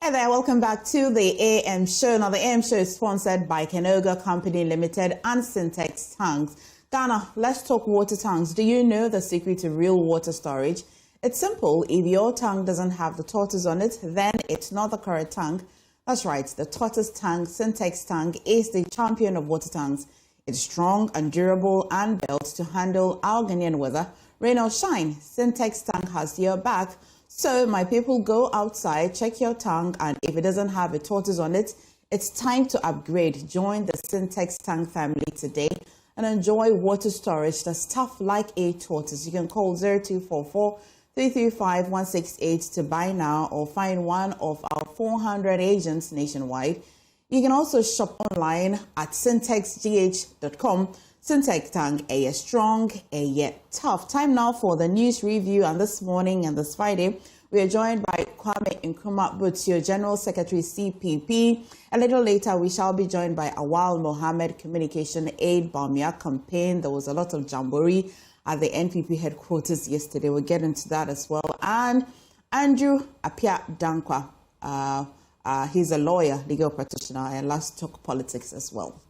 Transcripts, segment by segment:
Hi there, welcome back to the AM show. Now, the AM show is sponsored by Kenoga Company Limited and Syntex Tanks. Ghana, let's talk water tanks. Do you know the secret to real water storage? It's simple. If your tank doesn't have the tortoise on it, then it's not the correct tank. That's right, the tortoise tank, Syntex tank, is the champion of water tanks. It's strong and durable and built to handle our Ghanaian weather. Rain or shine, Syntex tank has your back. So, my people, go outside, check your tank, and if it doesn't have a tortoise on it, it's time to upgrade. Join the Syntex tank family today and enjoy water storage that's tough like a tortoise. You can call 0244 335 168 to buy now or find one of our 400 agents nationwide. You can also shop online at syntexgh.com. Syntex tank, a strong, a yet tough. Time now for the news review, and this morning and this Friday, we are joined by Kwame Nkrumah Butio, General Secretary, CPP. A little later, we shall be joined by Awal Mohammed, Communication Aid, Bamia Campaign. There was a lot of jamboree at the NPP headquarters yesterday. We'll get into that as well. And Andrew Appiah Danquah, he's a lawyer, legal practitioner, and let's talk politics as well.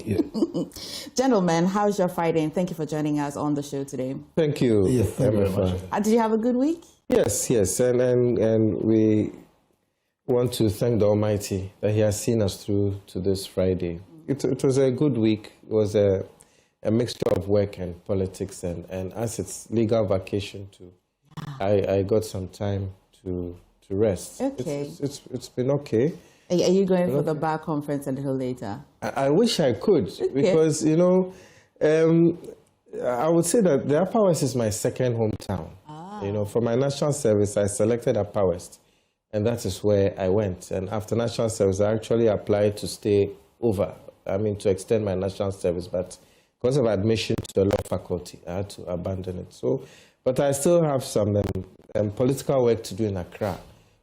Yeah. Gentlemen, how's your Friday? And thank you for joining us on the show today. Thank you. Yes, thank you very much. Did you have a good week? Yes, and we want to thank the Almighty that He has seen us through to this Friday. It was a good week. It was a mixture of work and politics, and as it's legal vacation too, I got some time to rest. Okay. It's been okay. Are you going for the bar conference a little later? I wish I could, because, you know, I would say that the Upper West is my second hometown. You know, for my national service, I selected Upper West, and that is where I went. And after national service, I actually applied to stay over, to extend my national service, but because of admission to the law faculty, I had to abandon it. So, but I still have some political work to do in Accra.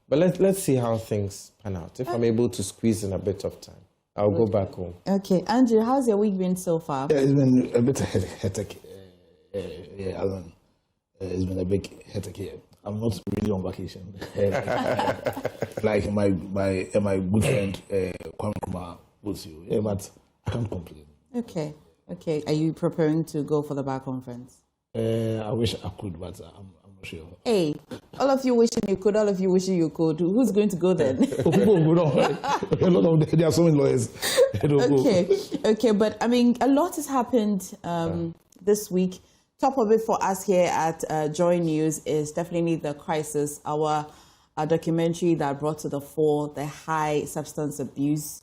But let's see how things pan out. If I'm able to squeeze in a bit of time, I'll go back home. Okay. Andrew, how's your week been so far? Yeah, it's been a bit hectic. It's been a big headache here. I'm not really on vacation. Like my good friend Kwame Nkrumah Butio. Yeah, but I can't complain. Okay. Are you preparing to go for the bar conference? I wish I could, but I'm not sure. Hey, all of you wishing you could, all of you wishing you could. Who's going to go then? People go down. A lot of them, there are so many lawyers. Okay, but a lot has happened this week. Top of it for us here at Joy News is definitely the crisis, our documentary that brought to the fore the high substance abuse,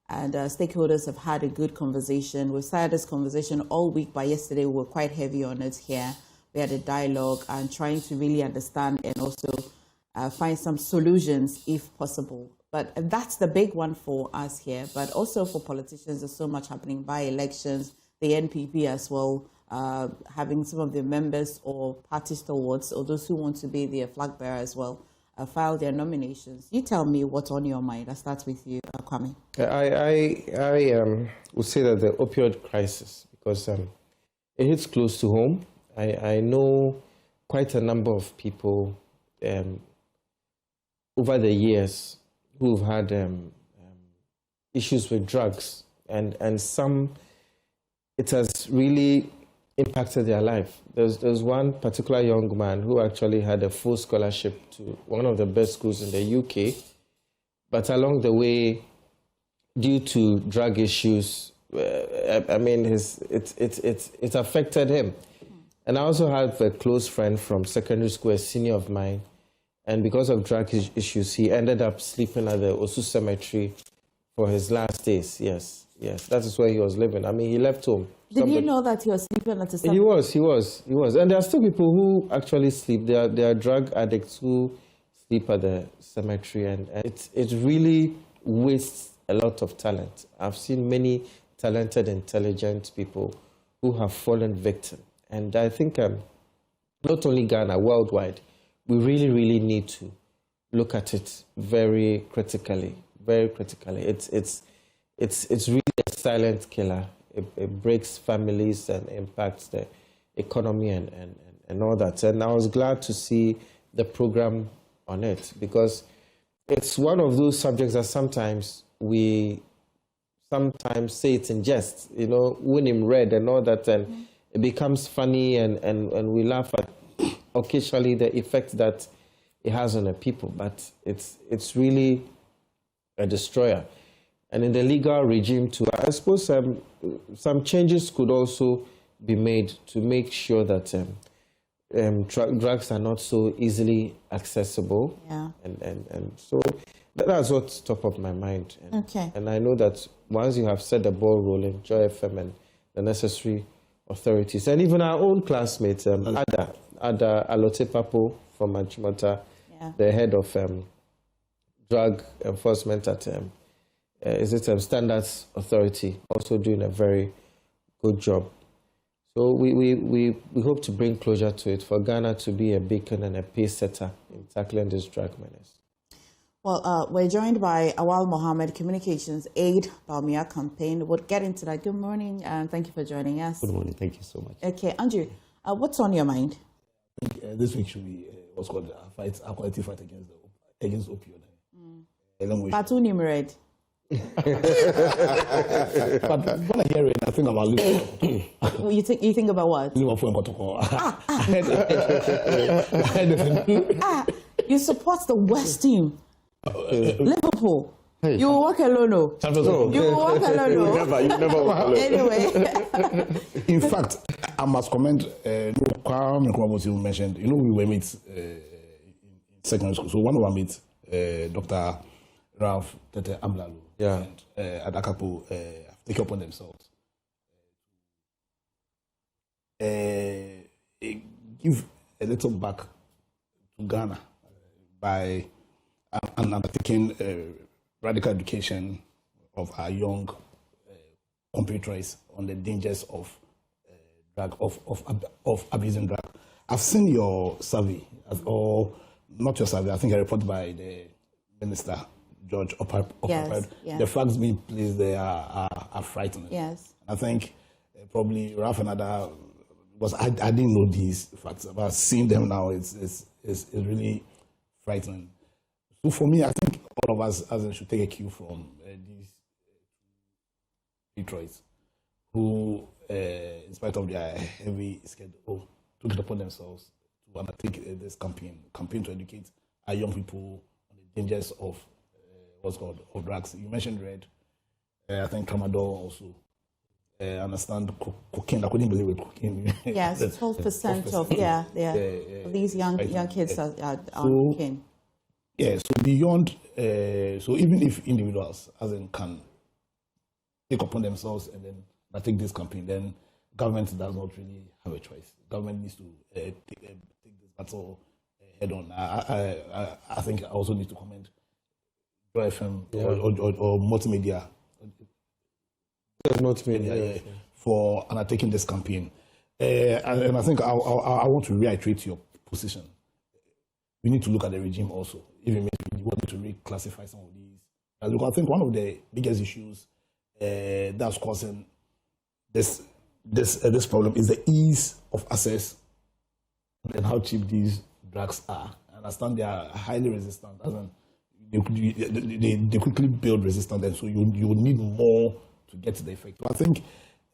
and stakeholders have had a good conversation. We've started this conversation all week, but yesterday we were quite heavy on it here. We had a dialogue and trying to really understand and also find some solutions if possible. But that's the big one for us here, but also for politicians. There's so much happening by elections, the NPP as well, having some of their members or party stalwarts or those who want to be their flag bearer as well file their nominations. You tell me what's on your mind. I'll start with you, Kwame. I would say that the opioid crisis, because it hits close to home. I know quite a number of people over the years who've had issues with drugs, and some, it has really impacted their life. There's one particular young man who actually had a full scholarship to one of the best schools in the UK, but along the way, due to drug issues, it affected him. And I also have a close friend from secondary school, a senior of mine, and because of drug issues, he ended up sleeping at the Osu Cemetery for his last days. Yes, that is where he was living. He left home. Did you know that he was sleeping at the cemetery? He was. And there are still people who actually sleep. There are drug addicts who sleep at the cemetery, and it really wastes a lot of talent. I've seen many talented, intelligent people who have fallen victim. And I think not only Ghana, worldwide, we really, really need to look at it very critically. Very critically. It's really a silent killer. It breaks families and impacts the economy and all that. And I was glad to see the program on it, because it's one of those subjects that sometimes we say it in jest, when him read and all that, and it becomes funny and we laugh at occasionally the effect that it has on the people, but it's really a destroyer. And in the legal regime too, I suppose some changes could also be made to make sure that drugs are not so easily accessible. Yeah. And so that's what's top of my mind. Okay. And I know that once you have set the ball rolling, Joy FM and the necessary authorities, and even our own classmate, Ada Alotepapo from Achimota, the head of drug enforcement at Standards Authority, also doing a very good job. So we hope to bring closure to it for Ghana to be a beacon and a pace setter in tackling this drug menace. Well, we're joined by Awal Mohammed, Communications Aid, Bawumia Campaign. We'll get into that. Good morning, and thank you for joining us. Good morning. Thank you so much. Okay, Andrew, what's on your mind? I think this week should be what's called a quality fight against opioid. Patu Nimred. But when I hear it, I think about Liverpool. You think about what? Liverpool and Kotoko. You support the West team. Liverpool. Hey. You will walk alone, no? You will walk alone, no? You never walk alone. Anyway. In fact, I must comment, what you mentioned, we were mates in secondary school. So one of our mates, Dr. Ralph Tete Amlalu, and Adakapo have taken upon themselves give a little back to Ghana by undertaking radical education of our young compatriots on the dangers of drug, of abusing drug. I've seen your survey, or not your survey, I think a report by the Minister, George Opar. The facts being placed there are frightening. Yes. I think probably Ralph and Ada, because I didn't know these facts, but seeing them now, it's really frightening. So for me, I think all of us as should take a cue from these Detroits who, in spite of their heavy schedule, took it upon themselves to undertake this campaign to educate our young people on the dangers of of drugs. You mentioned red. I think Tramadol also. I understand cocaine. I couldn't believe it. Cocaine. Yes, 12% of these young kids are on cocaine. Yeah. So beyond, so even if individuals can take upon themselves and then take this campaign, then government does not really have a choice. Government needs to take this battle head on. I think I also need to comment. FM or multimedia. Multimedia for undertaking this campaign, and I think I want to reiterate your position. We need to look at the regime also. Even we want to reclassify some of these. Because I think one of the biggest issues that's causing this problem is the ease of access and how cheap these drugs are. I understand they are highly resistant. They quickly build resistance, and so you need more to get to the effect. So I think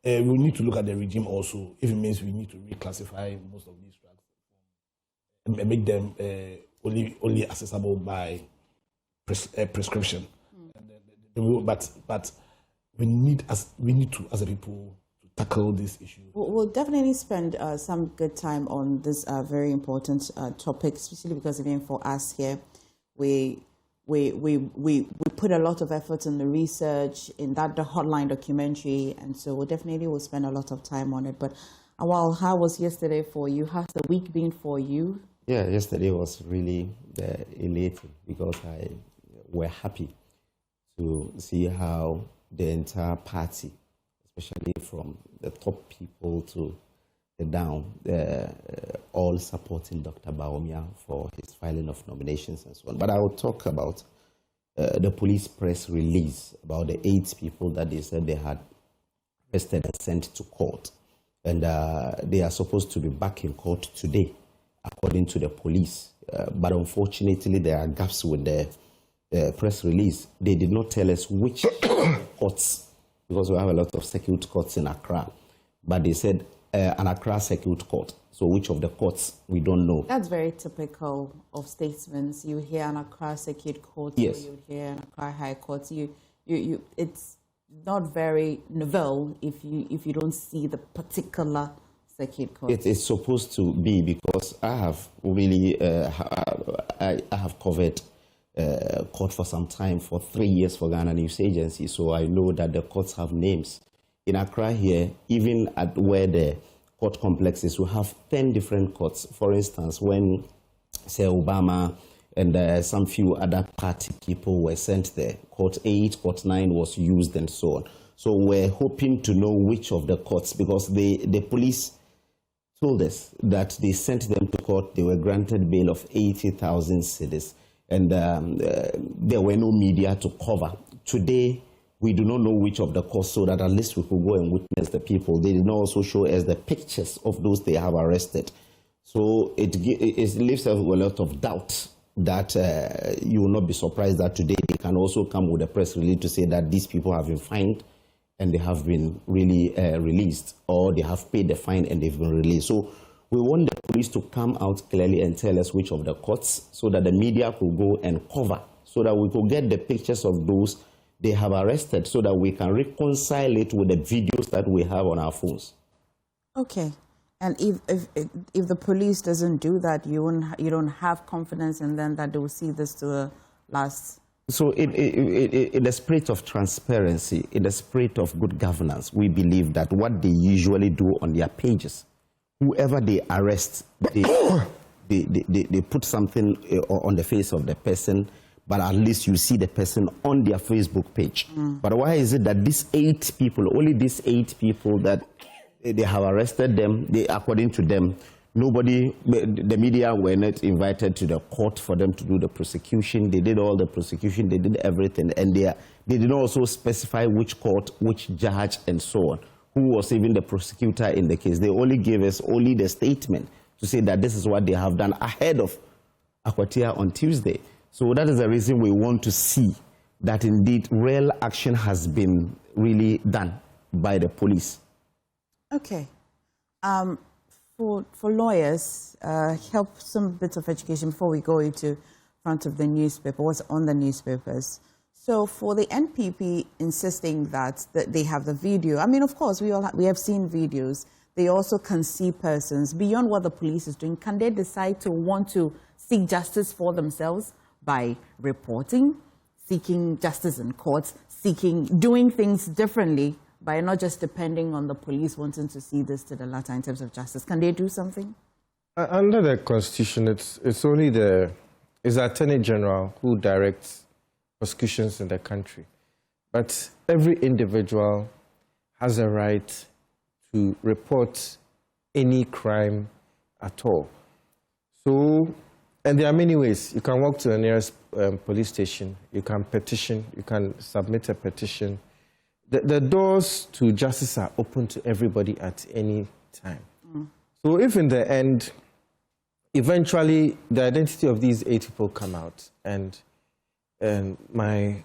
we need to look at the regime also, if it means we need to reclassify most of these drugs and make them only accessible by prescription. But we need to, as a people, to tackle this issue. We'll definitely spend some good time on this very important topic, especially because even for us here, we put a lot of effort in the research, in the hotline documentary, and so we'll spend a lot of time on it. But Awal, how was yesterday for you? How's the week been for you? Yeah, yesterday was really elating because we're happy to see how the entire party, especially from the top people to the down, all supporting Dr. Bawumia for his filing of nominations and so on. But I will talk about the police press release about the 8 people that they said they had arrested and sent to court. And they are supposed to be back in court today, according to the police. But unfortunately, there are gaps with the press release, they did not tell us which courts, because we have a lot of circuit courts in Accra, but they said an Accra circuit court. So which of the courts, we don't know. That's very typical of statements. You hear an Accra circuit court, yes. Or you hear an Accra high court. It's not very novel if you don't see the particular circuit court. It's supposed to be, because I have really I have covered court for some time, for 3 years for Ghana News Agency, so I know that the courts have names. In Accra here, even at where the court complexes, we have 10 different courts. For instance, when, say, Obama and some few other party people were sent there, Court 8, Court 9 was used and so on. So we're hoping to know which of the courts, because the police told us that they sent them to court, they were granted bail of 80,000 cedis, and there were no media to cover. Today, we do not know which of the courts, so that at least we could go and witness the people. They did not also show us the pictures of those they have arrested. So it leaves us with a lot of doubt that you will not be surprised that today they can also come with a press release to say that these people have been fined and they have been really released, or they have paid the fine and they've been released. So we want the police to come out clearly and tell us which of the courts, so that the media could go and cover, so that we could get the pictures of those they have arrested, so that we can reconcile it with the videos that we have on our phones. Okay. And if the police doesn't do that, you don't have confidence in them that they will see this to the last. So in the spirit of transparency, in the spirit of good governance, we believe that what they usually do on their pages, whoever they arrest, they put something on the face of the person, but at least you see the person on their Facebook page. But why is it that these 8 people, only these 8 people that they have arrested them, according to them, nobody, the media were not invited to the court for them to do the prosecution. They did all the prosecution, they did everything, and they did not also specify which court, which judge, and so on, who was even the prosecutor in the case. They only gave us only the statement to say that this is what they have done ahead of Akwatia on Tuesday. So that is the reason we want to see that indeed real action has been really done by the police. Okay. For lawyers, help some bits of education before we go into front of the newspaper, what's on the newspapers. So for the NPP insisting that they have the video, I mean, of course, we have seen videos. They also can see persons beyond what the police is doing. Can they decide to want to seek justice for themselves by reporting, seeking justice in courts, doing things differently, by not just depending on the police wanting to see this to the latter in terms of justice? Can they do something? Under the Constitution, it's only the Attorney General who directs prosecutions in the country. But every individual has a right to report any crime at all. So, and there are many ways. You can walk to the nearest police station, you can petition, you can submit a petition. The doors to justice are open to everybody at any time. So if in the end, eventually the identity of these 8 people come out, and my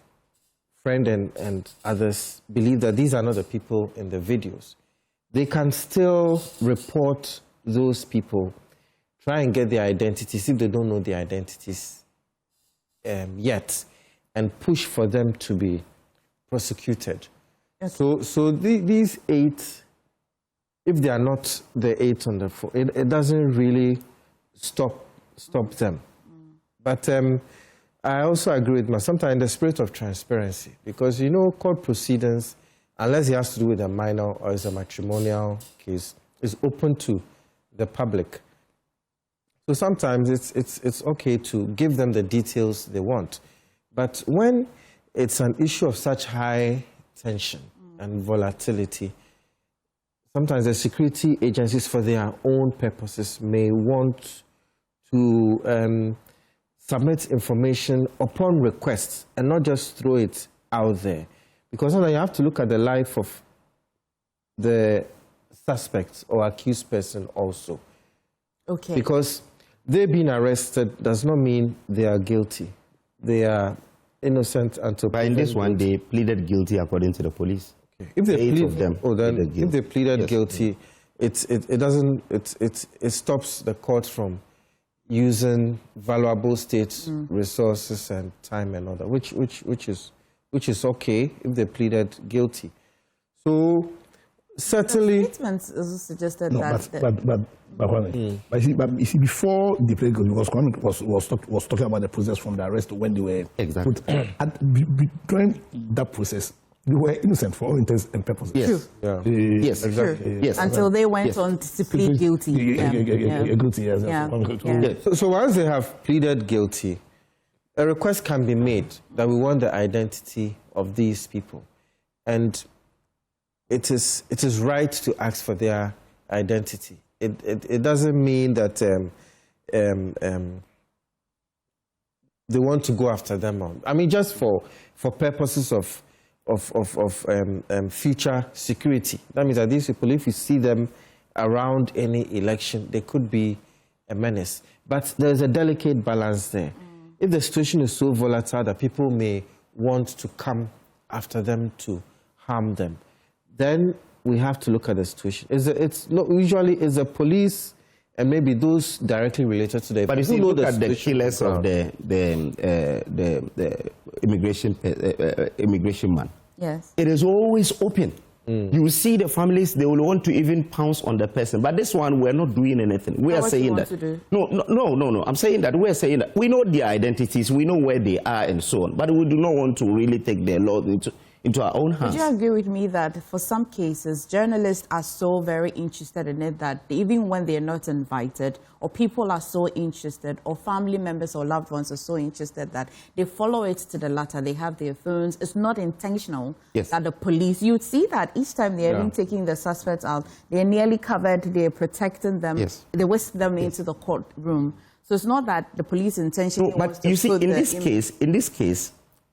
friend and others believe that these are not the people in the videos, they can still report those people, try and get their identities if they don't know their identities yet, and push for them to be prosecuted. Okay. So these 8, if they are not the 8 on the phone, it doesn't really stop them. But I also agree with sometimes in the spirit of transparency, because court proceedings, unless it has to do with a minor or is a matrimonial case, is open to the public. So sometimes it's okay to give them the details they want. But when it's an issue of such high tension and volatility, sometimes the security agencies, for their own purposes, may want to submit information upon request and not just throw it out there. Because sometimes you have to look at the life of the suspect or accused person also. Okay. Because they being arrested does not mean they are guilty. They are innocent until But in this one, they pleaded guilty according to the police. Okay. If they If they pleaded guilty, it stops the court from using valuable state resources and time and all that, which is okay if they pleaded guilty. So certainly, the statements also suggested but you see, before the plea was talking about the process from the arrest to when they were put, during that process, they were innocent for all intents and purposes. Yes. yeah. Yes. Exactly. Yes. Until they went on to plead guilty. Guilty, yes. Yeah. So once they have pleaded guilty, a request can be made that we want the identity of these people, and it is right to ask for their identity. It doesn't mean that they want to go after them. I mean, just for purposes of future security. That means that these people, if you see them around any election, they could be a menace. But there's a delicate balance there. If the situation is so volatile that people may want to come after them to harm them, then we have to look at the situation. Usually it's the police and maybe those directly related to the. But if you look at the killers of the immigration man, yes, it is always open. You will see the families; they will want to even pounce on the person. But this one, we're not doing anything. We are saying that. No. I'm saying that we're saying that we know their identities, we know where they are, and so on. But we do not want to really take their law into our own hands. Would you agree with me that for some cases, journalists are so very interested in it that even when they're not invited, or people are so interested, or family members or loved ones are so interested that they follow it to the latter, they have their phones. It's not intentional that the police, you'd see that each time they're even taking the suspects out, they're nearly covered, they're protecting them, they whisk them into the courtroom. So it's not that the police intentionally wants to. But you see, in this case,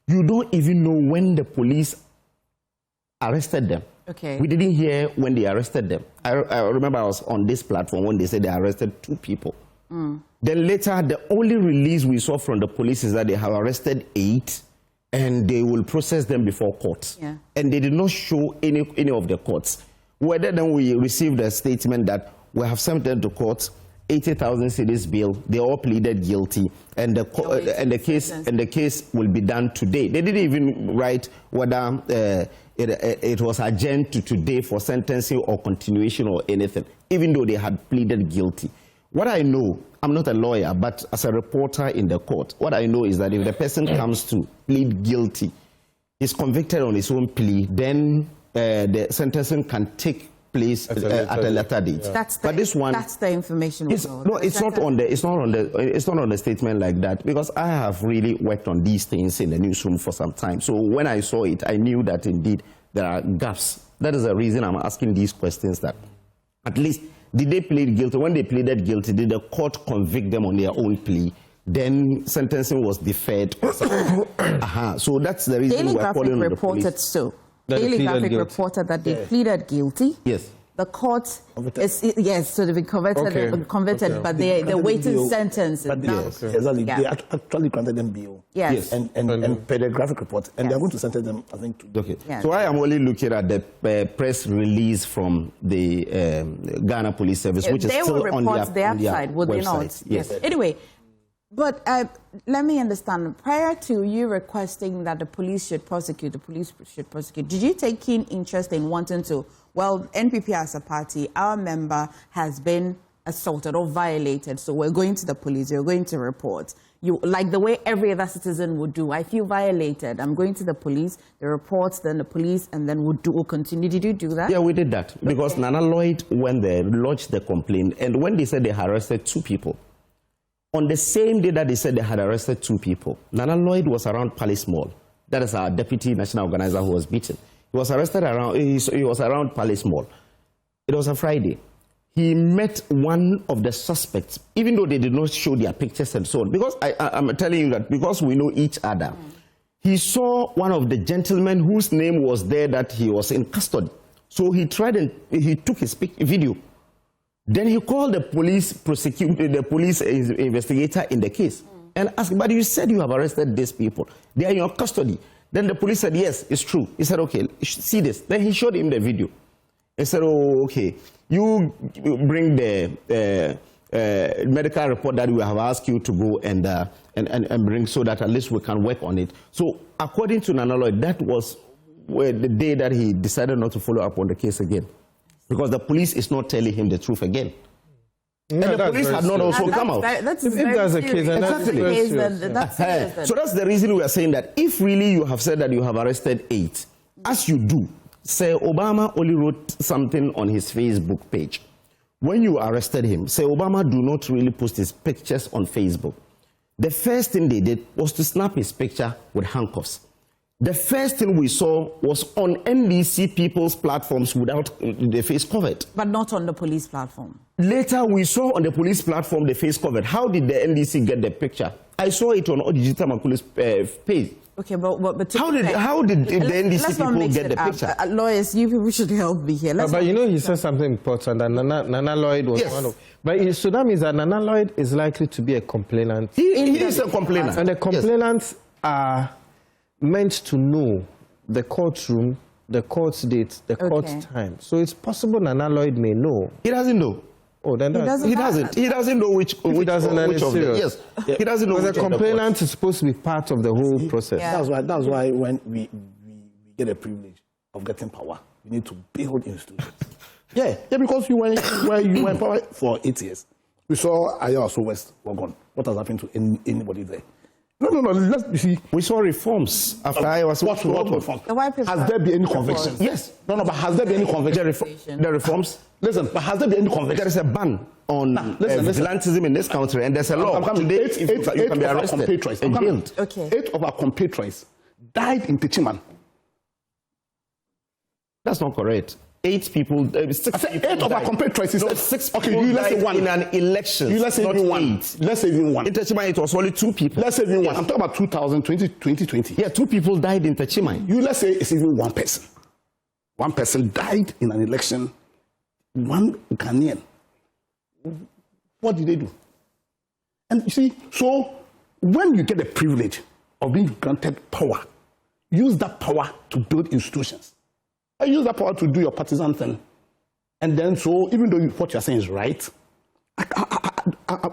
you don't even know when the police arrested them. Okay. We didn't hear when they arrested them. I remember I was on this platform when they said they arrested 2 people. Then later, the only release we saw from the police is that they have arrested 8 and they will process them before court. Yeah. And they did not show any of the courts. Whether then we received a statement that we have sent them to court, 80,000 cedis bail, they all pleaded guilty, and the case will be done today. They didn't even write whether it was adjourned to today for sentencing or continuation or anything, even though they had pleaded guilty. What I know, I'm not a lawyer, but as a reporter in the court, what I know is that if the person comes to plead guilty, is convicted on his own plea, then the sentencing can take place at a later date. Yeah. That's the information. It's not on the statement like that, because I have really worked on these things in the newsroom for some time. So when I saw it, I knew that indeed there are gaps. That is the reason I'm asking these questions. That at least did they plead guilty? When they pleaded guilty, did the court convict them on their own plea? Then sentencing was deferred. So that's the reason Daily we're calling on the police. Daily Graphic reported that they pleaded guilty. Yes. The court is, so they've been convicted, but they're waiting sentence. Exactly. They actually granted them bail. Yes. And per the graphic report, and they're going to sentence them, I think, today. Okay. Yes. So I am only looking at the press release from the Ghana Police Service, which is still on their website, would they not? Yes. Anyway, but let me understand. Prior to you requesting that the police should prosecute, did you take keen interest in wanting to? Well, NPP as a party, our member has been assaulted or violated, so we're going to the police, we're going to report. You, like the way every other citizen would do. I feel violated, I'm going to the police, the reports, then the police, and then we'll continue. Did you do that? Yeah, we did that. Because Nana Lloyd, when they lodged the complaint, and when they said they had arrested 2 people, on the same day that they said they had arrested 2 people, Nana Lloyd was around Palace Mall. That is our deputy national organizer who was beaten. He was arrested around, he was around Palace Mall. It was a Friday. He met one of the suspects, even though they did not show their pictures and so on. Because I'm telling you that because we know each other, he saw one of the gentlemen whose name was there that he was in custody. So he tried and he took his video. Then he called the police investigator in the case. and asked, but you said you have arrested these people. They are in your custody. Then the police said, yes, it's true. He said, okay, see this. Then he showed him the video. He said, oh, okay, you bring the medical report that we have asked you to go and bring so that at least we can work on it. So according to Nana Lloyd, that was the day that he decided not to follow up on the case again, because the police is not telling him the truth again. No, and the police had not also come out. That's if that's the case, then exactly. So that's the reason we are saying that if really you have said that you have arrested 8, as you do, say Obama only wrote something on his Facebook page. When you arrested him, say Obama do not really post his pictures on Facebook. The first thing they did was to snap his picture with handcuffs. The first thing we saw was on NBC People's platforms without the face covered. But not on the police platform. Later, we saw on the police platform the face covered. How did the NDC get the picture? I saw it on Odijita Makule's page. Okay, but how did the NDC people get the picture? Lawyers, you people should help me here. But you know, he said something important that Nana Lloyd was one of. But so that means that Nana Lloyd is likely to be a complainant. He is a complainant. And the complainants are meant to know the courtroom, the court date, the court time. So it's possible Nana Lloyd may know. He doesn't know. Oh, then he doesn't know which of them. Yes, he doesn't know. Because the complainant is supposed to be part of the whole process. Yeah. That's why when we get a privilege of getting power, we need to build institutions. yeah, because you were in power for 8 years. We saw Ayawaso West were gone. What has happened to anybody there? No. Let's see. We saw reforms after Ayawaso. What reforms? Has there been any conviction? Yes. No, but has there been any conviction? The reforms. Listen, but has there been any conviction? There is a ban on vigilantism in this country, and there's a law. Today, you can be arrested and jailed. Okay. 8 of our compatriots died in Techiman. That's not correct. 8 people, 6 people 8 of our compatriots. No, 6 people you let's say 1 in an election. You let's say even 1. Let's say even 1. In Techiman, it was only 2 people. Let's say even 1. I'm talking about 2020. Yeah, 2 people died in Techiman. You let's say it's even 1 person. 1 person died in an election. 1 Ghanaian. What did they do? And you see, so when you get the privilege of being granted power, use that power to build institutions. Use that power to do your partisan thing. And then, so even though what you're saying is right,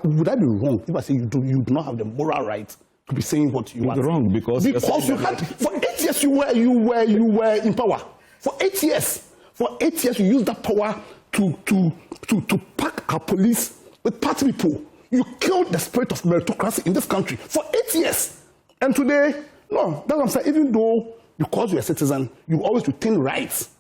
would I be wrong if I say you do not have the moral right to be saying what you want? You're wrong because you had, for 8 years you were in power. For 8 years. For 8 years you used that power to pack our police with party people. You killed the spirit of meritocracy in this country for 8 years. And today, no, that's what I'm saying. Even though, because you're a citizen, you always retain rights.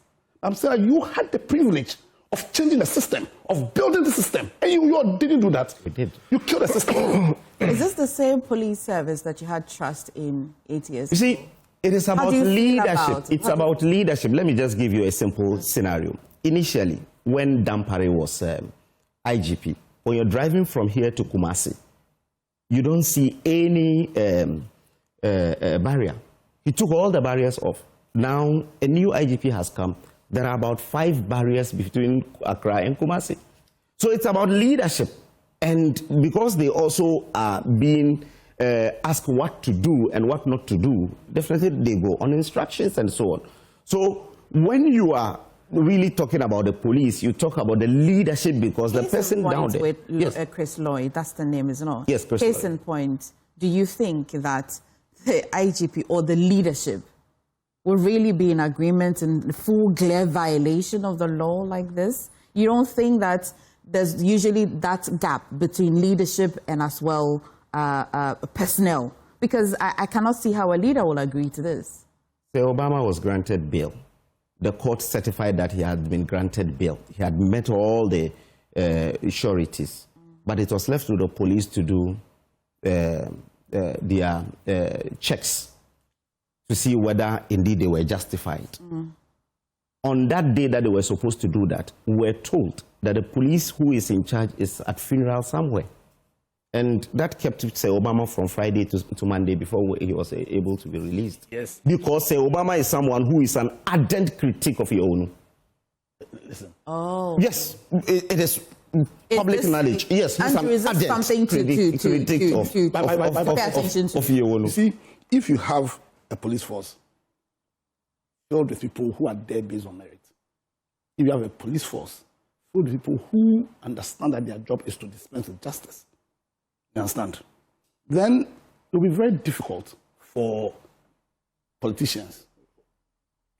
I'm saying you had the privilege of changing the system, of building the system, and you didn't do that. We did. You killed the system. Is this the same police service that you had trust in 8 years You see, it is about leadership. It's about leadership. Let me just give you a simple scenario. Initially, when Dampare was IGP, when you're driving from here to Kumasi, you don't see any barrier. He took all the barriers off. Now, a new IGP has come. There are about 5 barriers between Accra and Kumasi. So it's about leadership. And because they also are being asked what to do and what not to do, definitely they go on instructions and so on. So when you are really talking about the police, you talk about the leadership because the person down there. With Chris Lloyd, that's the name, isn't it? Yes, Chris Case Lloyd. in point, do you think that the IGP or the leadership will really be in agreement in full glare violation of the law like this? You don't think that there's usually that gap between leadership and as well personnel? Because I cannot see how a leader will agree to this. So Obama was granted bail. The court certified that he had been granted bail. He had met all the sureties. But it was left to the police to do their checks to see whether indeed they were justified. On that day that they were supposed to do that, we were told that the police who is in charge is at funeral somewhere. And that kept Sir Obama from Friday to Monday before he was able to be released. Yes. Because Sir Obama is someone who is an ardent critic of your own. Listen. Oh. Yes, it is public knowledge. Yes, he's Andrew, is an this something to pay attention to? You see, if you have a police force filled with people who are there based on merit, if you have a police force filled with people who understand that their job is to dispense with justice, you understand, then it will be very difficult for politicians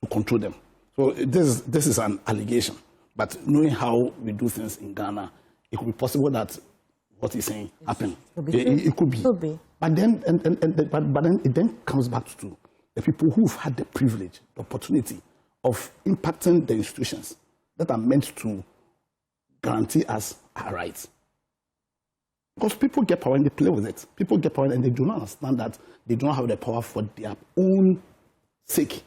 to control them. So this is an allegation. But knowing how we do things in Ghana, it could be possible that what he's saying happened. It could be. But then, but then it then comes back to the people who've had the privilege, the opportunity of impacting the institutions that are meant to guarantee us our rights. Because people get power and they play with it. People get power and they do not understand that they do not have the power for their own sake,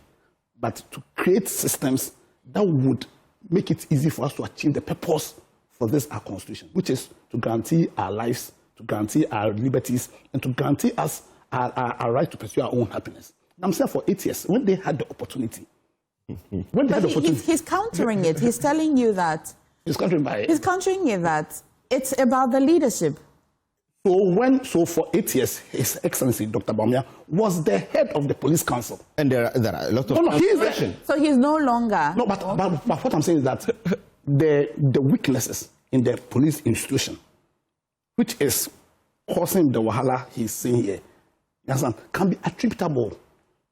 but to create systems that would make it easy for us to achieve the purpose for this, our constitution, which is to guarantee our lives, to guarantee our liberties, and to guarantee us our right to pursue our own happiness. And I'm saying for 8 years, when they had the opportunity, he's countering it. He's telling you that he's countering it that it's about the leadership. So for 8 years, His Excellency Dr. Bawumia was the head of the police council. And there are a lot of So he's no longer. No, but what I'm saying is that the weaknesses in the police institution, which is causing the wahala he's saying here, can be attributable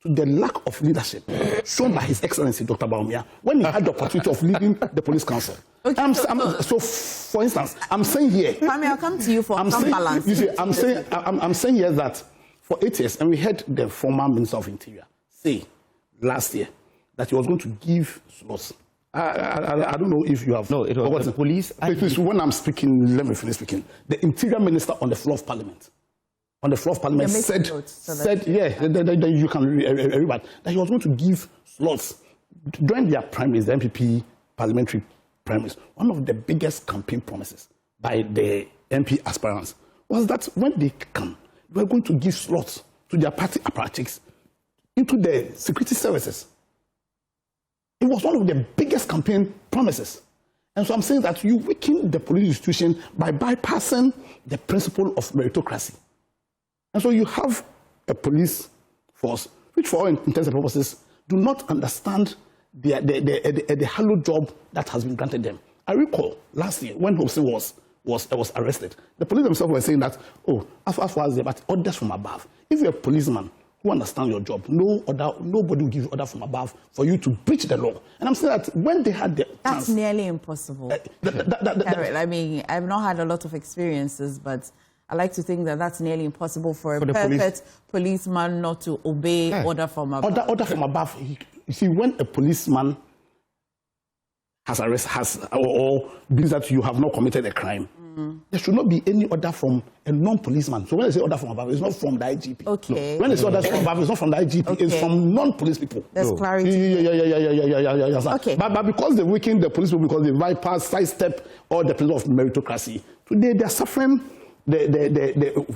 to the lack of leadership shown by His Excellency Dr. Bawumia when he had the opportunity of leading the police council. Okay, so for instance, I'm saying here. Kwame, I'll come to you for some balance. You see, I'm saying here that for 8 years, and we heard the former Minister of Interior say last year that he was going to give slots. I don't know if you have. No, it was the police. When I'm speaking, let me finish speaking. The Interior Minister on the floor of Parliament. Said, then you can read that he was going to give slots during their primaries, the NPP parliamentary primaries. One of the biggest campaign promises by the MP aspirants was that when they come, they were going to give slots to their party apparatchiks into the security services. It was one of the biggest campaign promises. And so I'm saying that you weaken the police institution by bypassing the principle of meritocracy. And so you have a police force which, for all intents and purposes, do not understand the hallowed job that has been granted them. I recall last year when Hobson was arrested, the police themselves were saying that, but orders from above. If you're a policeman who understands your job, nobody will give you order from above for you to breach the law. And I'm saying that when they had the That's nearly impossible. I mean, I've not had a lot of experiences, but I like to think that that's nearly impossible for a perfect policeman not to obey order from above. Order from above. You see, when a policeman or believes that you have not committed a crime, there should not be any order from a non-policeman. So when they say order from above, it's not from the IGP. Okay. No. When they say order from above, it's not from the IGP. It's from non-police people. There's clarity. Yeah. Okay. But because they weaken the police people, because they bypass, sidestep all the principle of meritocracy, today they're suffering.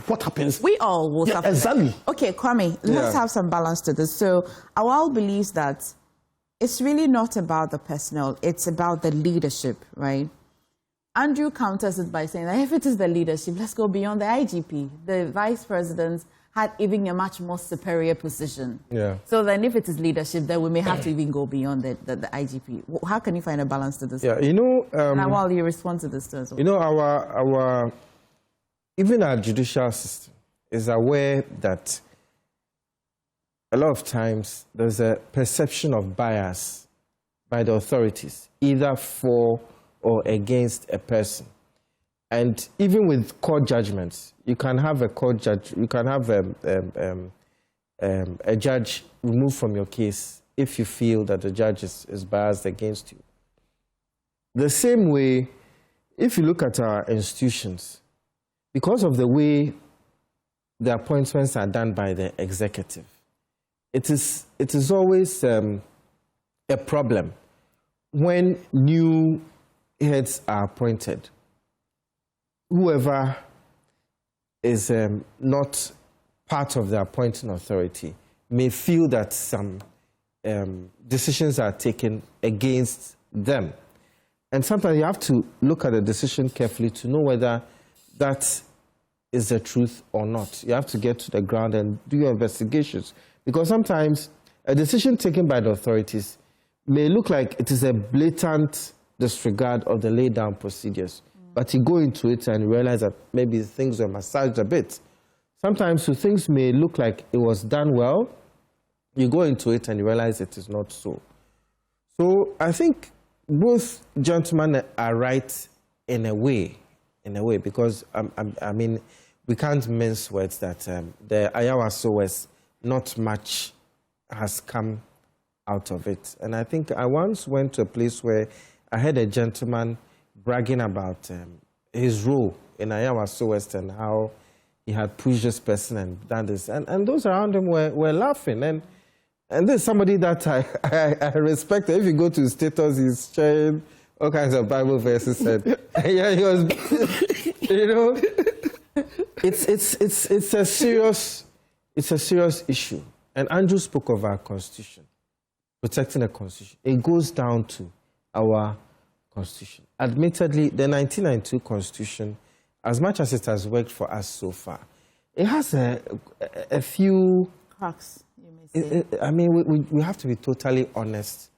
What happens? We all will suffer. Exactly. Okay, Kwame, let's have some balance to this. So Awal believes that it's really not about the personnel, it's about the leadership, right? Andrew counters it by saying that if it is the leadership, let's go beyond the IGP. The vice president had even a much more superior position. Yeah. So then if it is leadership, then we may have to even go beyond the IGP. How can you find a balance to this? Yeah, you know... and Awal, you respond to this too as well. You know, even our judicial system is aware that a lot of times there's a perception of bias by the authorities, either for or against a person. And even with court judgments, you can have a court judge, you can have a judge removed from your case if you feel that the judge is biased against you. The same way, if you look at our institutions, because of the way the appointments are done by the executive, it is always a problem when new heads are appointed. Whoever is not part of the appointing authority may feel that some decisions are taken against them. And sometimes you have to look at the decision carefully to know whether that is the truth or not. You have to get to the ground and do your investigations. Because sometimes a decision taken by the authorities may look like it is a blatant disregard of the laid down procedures. But you go into it and realize that maybe things were massaged a bit. Sometimes things may look like it was done well. You go into it and you realize it is not so. So I think both gentlemen are right in a way, because I mean, we can't mince words that the Ayawaso was not much has come out of it. And I think I once went to a place where I heard a gentleman bragging about his role in Ayawaso West and how he had pushed this person and done this. And those around him were laughing. And there's somebody that I respect. If you go to his status, he's sharing all kinds of Bible verses. And yeah, he was, you know, it's a serious issue. And Andrew spoke of our Constitution, protecting the Constitution. It goes down to our Constitution. Admittedly, the 1992 Constitution, as much as it has worked for us so far, it has a few cracks. I mean, we have to be totally honest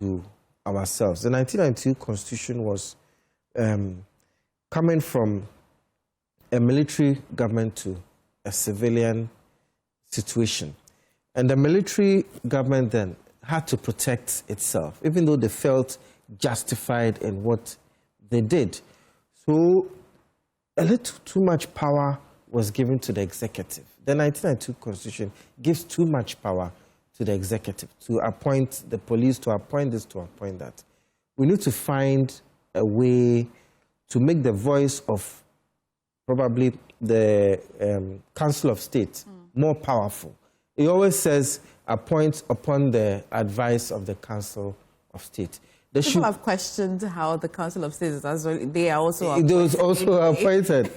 to ourselves. The 1992 Constitution was coming from a military government to a civilian situation. And the military government then had to protect itself, even though they felt justified in what they did. So a little too much power was given to the executive. The 1992 Constitution gives too much power to the executive to appoint the police, to appoint this, to appoint that. We need to find a way to make the voice of probably the Council of State more powerful. It always says appoint upon the advice of the Council of State. People have questioned how the Council of State is they are also appointed. Those also appointed.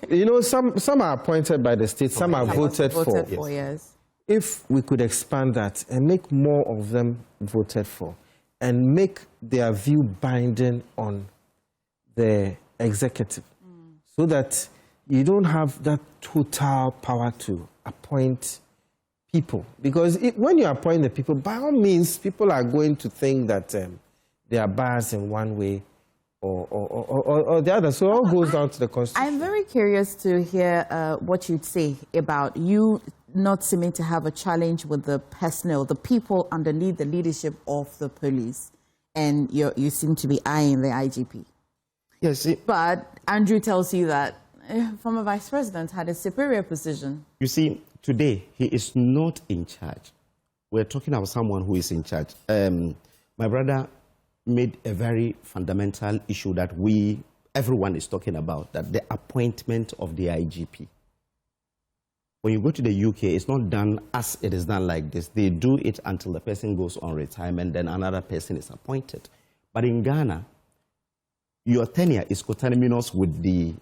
You know, some are appointed by the state, some are voted for. Yes. If we could expand that and make more of them voted for and make their view binding on the executive so that you don't have that total power to appoint people. Because when you appoint the people, by all means, people are going to think that they are biased in one way or the other. So it all goes down to the Constitution. I'm very curious to hear what you'd say about you not seeming to have a challenge with the personnel, the people underneath the leadership of the police, and you seem to be eyeing the IGP. Yes. But Andrew tells you that former Vice President had a superior position. You see, today he is not in charge. We're talking about someone who is in charge. My brother made a very fundamental issue that everyone is talking about, that the appointment of the IGP. When you go to the UK, it's not done as it is done like this. They do it until the person goes on retirement, then another person is appointed. But in Ghana, your tenure is coterminous with the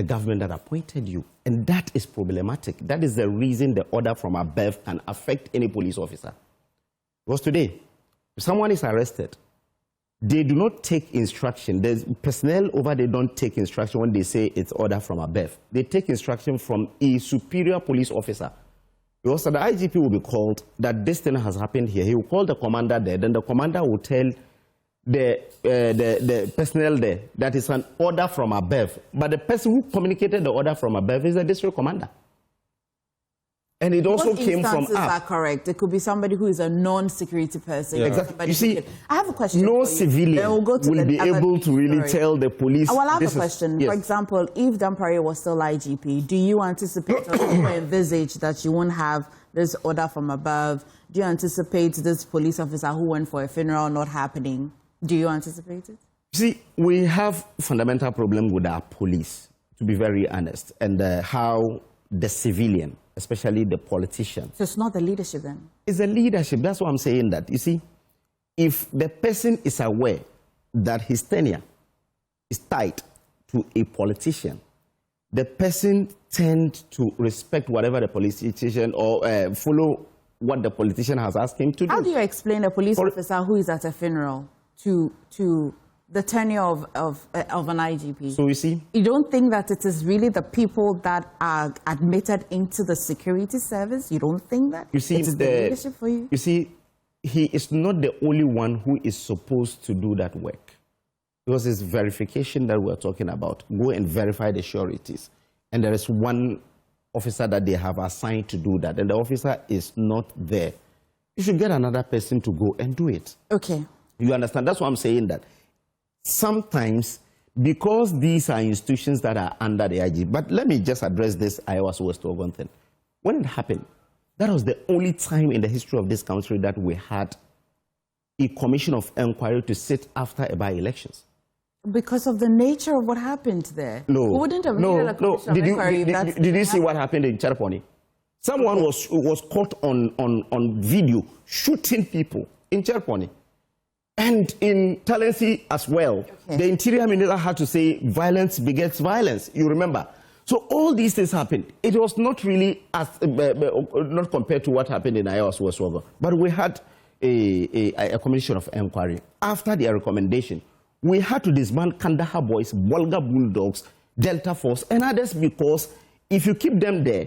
government that appointed you. And that is problematic. That is the reason the order from above can affect any police officer. Because today, if someone is arrested, they do not take instruction. There's personnel over there don't take instruction when they say it's order from above. They take instruction from a superior police officer. Because the IGP will be called that this thing has happened here. He will call the commander there. Then the commander will tell the personnel there that is an order from above. But the person who communicated the order from above is the district commander. And it also came from up. Are correct. It could be somebody who is a non-security person. Yeah. Exactly. You see, I have a question. No civilian will be able to really tell the police. Well, I have a question. Yes. For example, if Danquah was still IGP, do you anticipate or envisage that you won't have this order from above? Do you anticipate this police officer who went for a funeral not happening? Do you anticipate it? See, we have a fundamental problem with our police, to be very honest, and how the civilian, especially the politician. So it's not the leadership then? It's the leadership. That's why I'm saying that. You see, if the person is aware that his tenure is tied to a politician, the person tends to respect whatever the politician or follow what the politician has asked him to do. How do you explain a police officer who is at a funeral to the tenure of an IGP. So you see, you don't think that it is really the people that are admitted into the security service? You don't think that? You see, it is the leadership for you? You see, he is not the only one who is supposed to do that work. Because it's verification that we're talking about. Go and verify the sureties. And there is one officer that they have assigned to do that, and the officer is not there. You should get another person to go and do it. Okay. You understand? That's why I'm saying that sometimes, because these are institutions that are under the IG, but let me just address this Iowa West Oregon thing. When it happened, that was the only time in the history of this country that we had a commission of inquiry to sit after a by-elections. Because of the nature of what happened there. No. We wouldn't have needed a commission of inquiry. Did you see what happened in Chereponi? Someone was caught on video shooting people in Chereponi. And in Talensi as well. Okay. The Interior Minister had to say violence begets violence. You remember? So all these things happened. It was not really not compared to what happened in Iowa West Oregon. But we had a commission of inquiry. After their recommendation, we had to disband Kandahar Boys, Bolga Bulldogs, Delta Force, and others, because if you keep them there,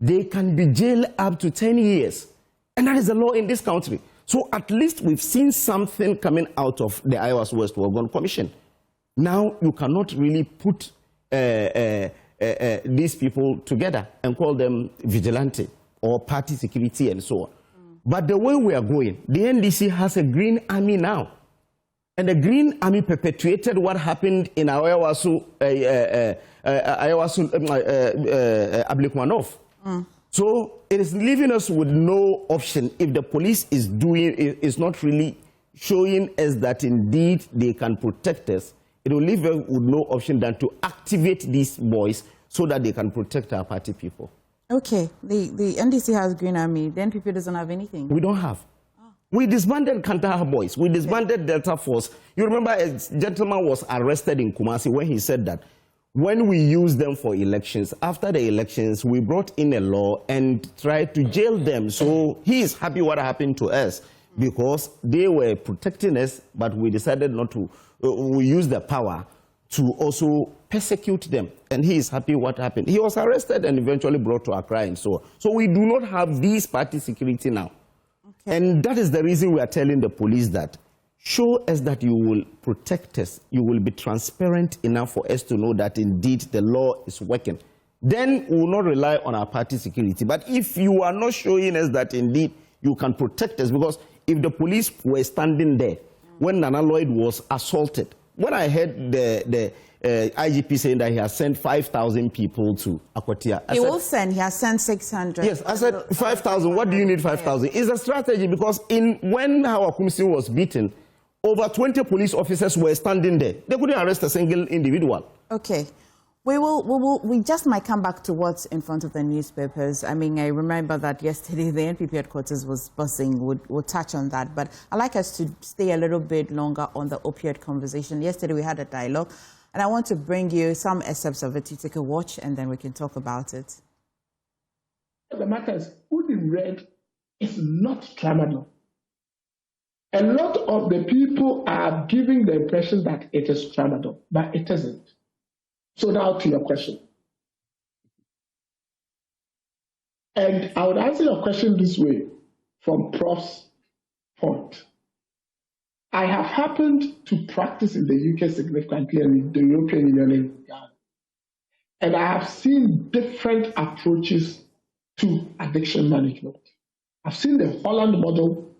they can be jailed up to 10 years. And that is the law in this country. So at least we've seen something coming out of the Iowa West Oregon Commission. Now you cannot really put these people together and call them vigilante or party security and so on. But the way we are going, the NDC has a green army now. And the Green Army perpetuated what happened in Ablekuma North. So it is leaving us with no option if the police is not really showing us that indeed they can protect us. It will leave us with no option than to activate these boys so that they can protect our party people. Okay, the NDC has Green Army, the NPP doesn't have anything. We don't have. We disbanded Kandahar Boys. We disbanded Delta Force. You remember a gentleman was arrested in Kumasi when he said that when we use them for elections, after the elections, we brought in a law and tried to jail them. So he is happy what happened to us because they were protecting us, but we decided not to. We used the power to also persecute them. And he is happy what happened. He was arrested and eventually brought to Accra and so on. So we do not have these party security now. Okay. And that is the reason we are telling the police that show us that you will protect us. You will be transparent enough for us to know that indeed the law is working. Then we will not rely on our party security. But if you are not showing us that indeed you can protect us, because if the police were standing there when Nana Lloyd was assaulted, when I heard the IGP saying that he has sent 5,000 people to Akwatia. He has sent 600. Yes, I said 5,000. What do you need 5,000? It's a strategy because when Hawa Kumsi was beaten, over 20 police officers were standing there. They couldn't arrest a single individual. Okay. We just might come back to what's in front of the newspapers. I mean, I remember that yesterday the NPP headquarters was buzzing. We'll touch on that. But I'd like us to stay a little bit longer on the opioid conversation. Yesterday we had a dialogue, and I want to bring you some excerpts of it. You take a watch, and then we can talk about it. The matter is, food in red is not tramadol. A lot of the people are giving the impression that it is tramadol, but it isn't. So now to your question. And I would answer your question this way from Prof's point. I have happened to practice in the UK significantly and in the European Union in Ghana. And I have seen different approaches to addiction management. I've seen the Holland model,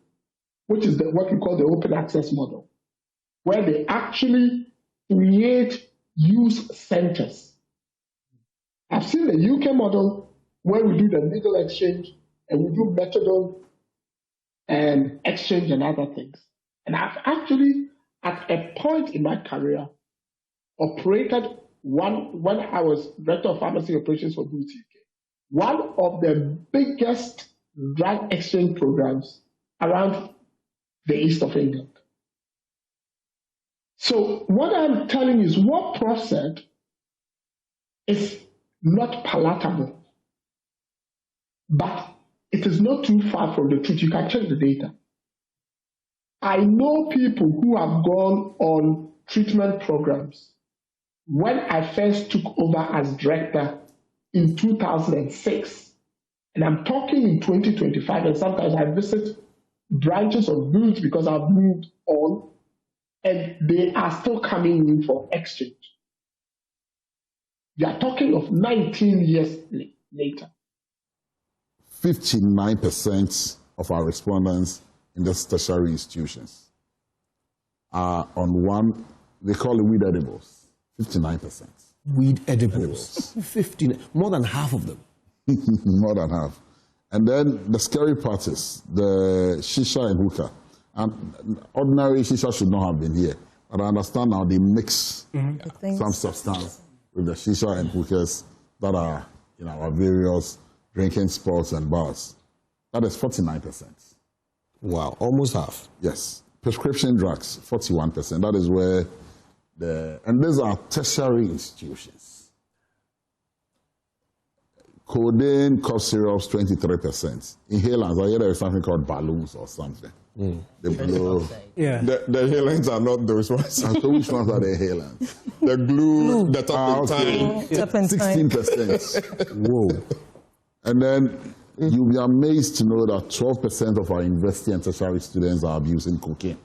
which is what we call the open access model, where they actually create use centers. I've seen the UK model where we do the needle exchange and we do methadone and exchange and other things. And I've actually, at a point in my career, operated when I was director of pharmacy operations for Boots UK, one of the biggest drug exchange programs around the east of England. So what I'm telling you is what Prof said is not palatable, but it is not too far from the truth. You can check the data. I know people who have gone on treatment programs when I first took over as director in 2006. And I'm talking in 2025, and sometimes I visit branches of goods because I've moved on, and they are still coming in for exchange. We are talking of 19 years later. 59% of our respondents in the tertiary institutions are on one, they call it weed edibles, 59%. Weed edibles. 15, more than half of them. More than half. And then the scary part is the shisha and hookah. And ordinary shisha should not have been here. But I understand now they mix some substance with the shisha and hookahs that are in our various drinking spots and bars. That is 49%. Wow, almost half. Yes. Prescription drugs, 41%. That is where and these are tertiary institutions. Codeine, cough syrups, 23%. Inhalants, I hear there is something called balloons or something. They blow. Yeah. The inhalants are not those ones. So which ones are the inhalants? The glue, the turpentine. 16%. Whoa. And then you'll be amazed to know that 12% of our university and tertiary students are abusing cocaine.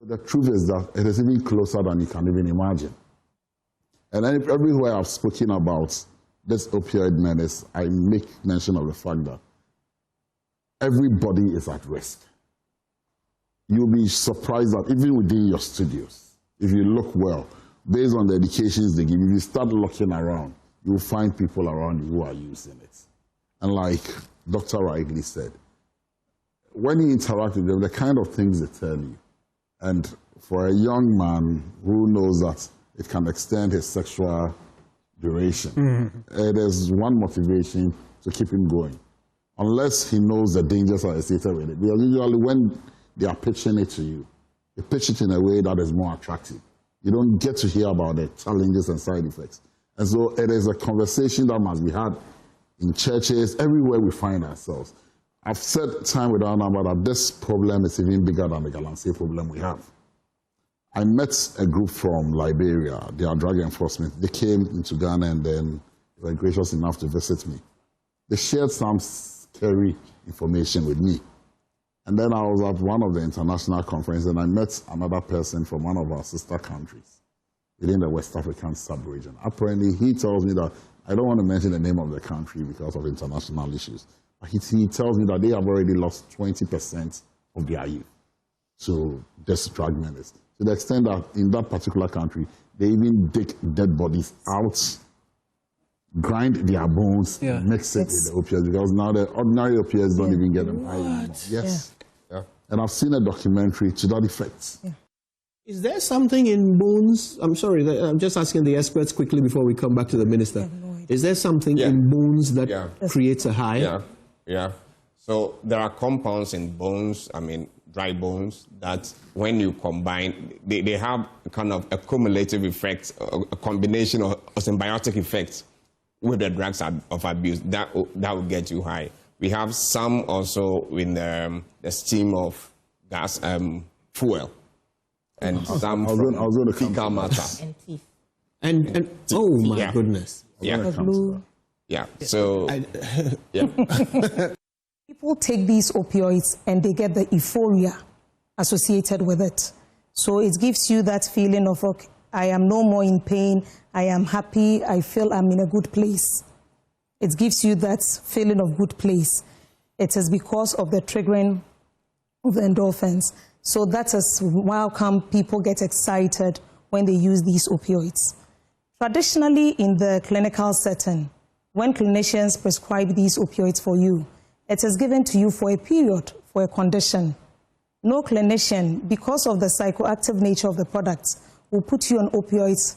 The truth is that it is even closer than you can even imagine. And everywhere I've spoken about this opioid menace, I make mention of the fact that everybody is at risk. You'll be surprised that even within your studios, if you look well, based on the educations they give you, if you start looking around, you'll find people around you who are using it. And like Dr. rightly said, when you interact with them, the kind of things they tell you, and for a young man who knows that it can extend his sexual duration, it is one motivation to keep him going. Unless he knows the dangers associated with it. Because usually when they are pitching it to you, they pitch it in a way that is more attractive. You don't get to hear about the challenges and side effects. And so it is a conversation that must be had in churches, everywhere we find ourselves. I've said time without number that this problem is even bigger than the Galamsey problem we have. I met a group from Liberia, they are drug enforcement. They came into Ghana and then they were gracious enough to visit me. They shared some scary information with me. And then I was at one of the international conferences and I met another person from one of our sister countries within the West African sub-region. Apparently, he tells me that, I don't want to mention the name of the country because of international issues, but he tells me that they have already lost 20% of their youth to this drug menace. To the extent that in that particular country, they even dig dead bodies out, grind their bones, mix it with the opioids, because now the ordinary opioids don't even get them high anymore. Yes. Yeah. And I've seen a documentary to that effect. Yeah. Is there something in bones? I'm sorry, I'm just asking the experts quickly before we come back to the minister. Is there something in bones that creates a high? Yeah. So there are compounds in bones, dry bones, that when you combine, they have kind of a cumulative effect, a combination of symbiotic effects with the drugs of abuse. That will get you high. We have some also in the steam of gas, fuel. And some from fecal matter. And oh my goodness. Yeah. So people take these opioids and they get the euphoria associated with it. So it gives you that feeling of, okay, I am no more in pain, I am happy, I feel I'm in a good place. It gives you that feeling of good place. It is because of the triggering of the endorphins. So that is why people get excited when they use these opioids. Traditionally, in the clinical setting, when clinicians prescribe these opioids for you, it is given to you for a period, for a condition. No clinician, because of the psychoactive nature of the products, will put you on opioids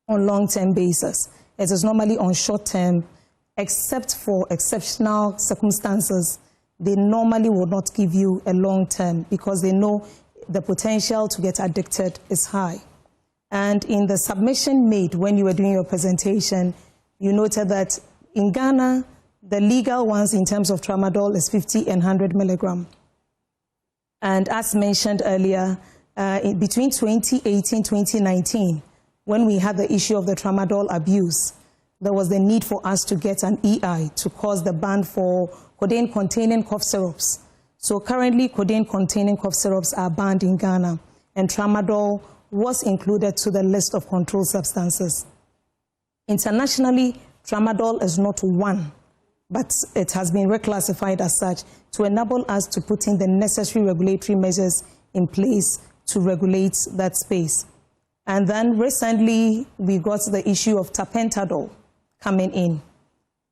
on long-term basis. It is normally on short-term, except for exceptional circumstances. They normally will not give you a long-term because they know the potential to get addicted is high. And in the submission made when you were doing your presentation, you noted that in Ghana, the legal ones in terms of tramadol is 50 and 100 milligram. And as mentioned earlier, between 2018-2019, when we had the issue of the tramadol abuse, there was the need for us to get an EI to cause the ban for codeine-containing cough syrups. So currently, codeine-containing cough syrups are banned in Ghana, and tramadol was included to the list of controlled substances. Internationally, tramadol is not one, but it has been reclassified as such to enable us to put in the necessary regulatory measures in place to regulate that space. And then recently, we got the issue of tapentadol coming in.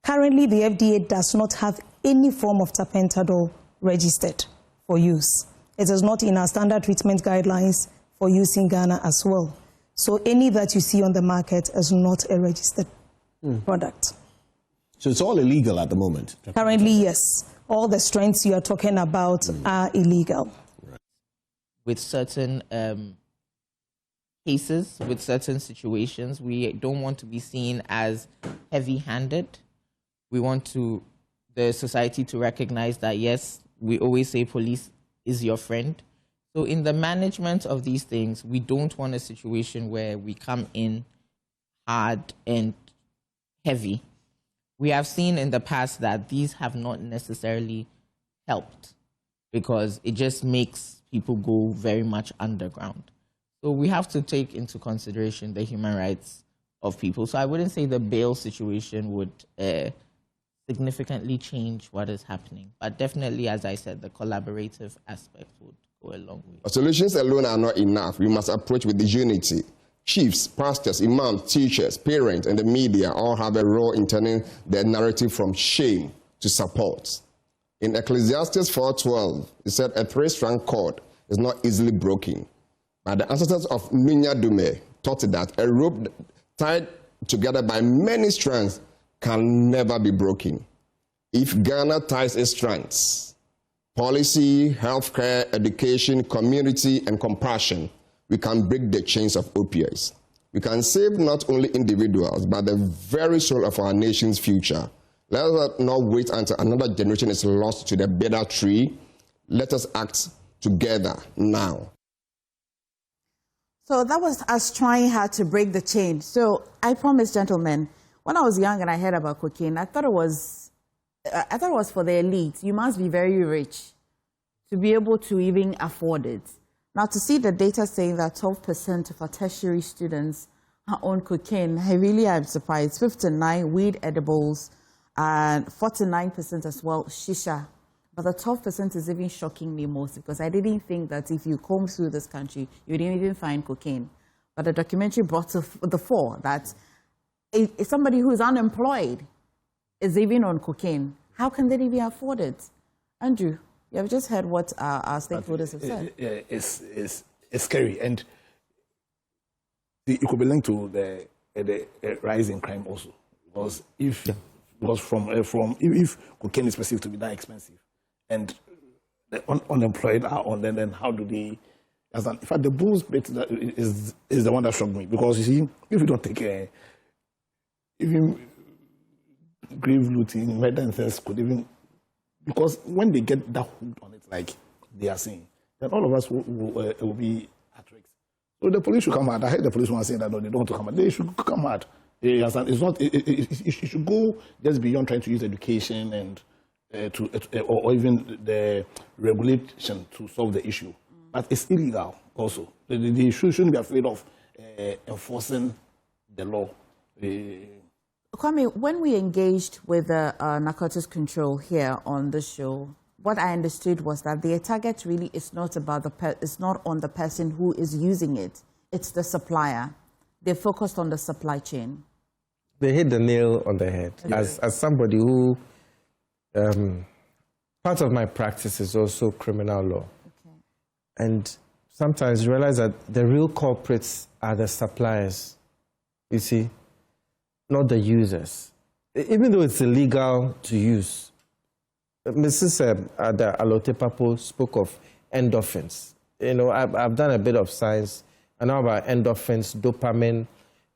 Currently, the FDA does not have any form of tapentadol registered for use. It is not in our standard treatment guidelines for use in Ghana as well. So any that you see on the market is not a registered product. So it's all illegal at the moment? Currently, yes. All the strengths you are talking about are illegal. With certain cases, with certain situations, we don't want to be seen as heavy-handed. We want the society to recognize that, yes, we always say police is your friend. So in the management of these things, we don't want a situation where we come in hard and heavy. We have seen in the past that these have not necessarily helped because it just makes people go very much underground. So we have to take into consideration the human rights of people. So I wouldn't say the bail situation would significantly change what is happening. But definitely, as I said, the collaborative aspect would go a long way. Solutions alone are not enough. We must approach with unity. Chiefs, pastors, imams, teachers, parents, and the media all have a role in turning the narrative from shame to support. In Ecclesiastes 4:12, it said, a three-strand cord is not easily broken. But the ancestors of Nunya Dume taught that a rope tied together by many strands can never be broken. If Ghana ties its strands, policy, healthcare, education, community, and compassion, we can break the chains of opioids. We can save not only individuals, but the very soul of our nation's future. Let us not wait until another generation is lost to the bitter tree. Let us act together now. So that was us trying hard to break the chain. So I promise, gentlemen, when I was young and I heard about cocaine, I thought it was for the elite. You must be very rich to be able to even afford it. Now, to see the data saying that 12% of our tertiary students are on cocaine, I really am surprised. 59 weed edibles, and 49% as well shisha. But the 12% is even shocking me most because I didn't think that if you comb through this country, you didn't even find cocaine. But the documentary brought to the fore that somebody who is unemployed is even on cocaine. How can they even afford it? Andrew, you have just heard what our stakeholders have said. It's scary, and it could be linked to the rise in crime also. Because if cocaine is perceived to be that expensive, and the unemployed are on, then how do they? In fact, the bulls bit is the one that shocked me, because you see, if you don't take even grave looting, murder and things could even, because when they get that hooked on it, like they are saying, then all of us will be at risk. So the police should come out. I heard the police one saying that no, they don't want to come out. They should come out. It's not. It should go just beyond trying to use education and or even the regulation to solve the issue. But it's illegal also. They shouldn't be afraid of enforcing the law. Kwame, when we engaged with narcotics control here on the show, what I understood was that their target really is not about it's not on the person who is using it. It's the supplier. They focused on the supply chain. They hit the nail on the head. As somebody who, part of my practice is also criminal law. Okay. And sometimes you realize that the real culprits are the suppliers, you see, not the users. Even though it's illegal to use, Mrs. Alotepapo spoke of endorphins. You know, I've done a bit of science. I know about endorphins, dopamine,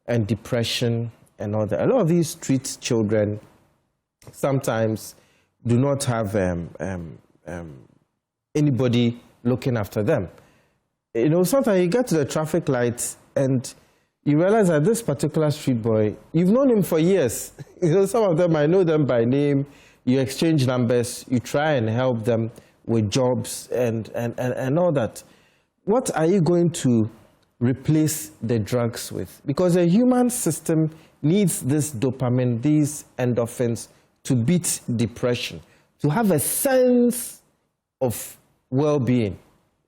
and depression, and all that. A lot of these street children sometimes do not have anybody looking after them. You know, sometimes you get to the traffic lights and you realize that this particular street boy, you've known him for years. You know, some of them, I know them by name. You exchange numbers, you try and help them with jobs and all that. What are you going to replace the drugs with? Because the human system needs this dopamine, these endorphins to beat depression, to have a sense of well-being.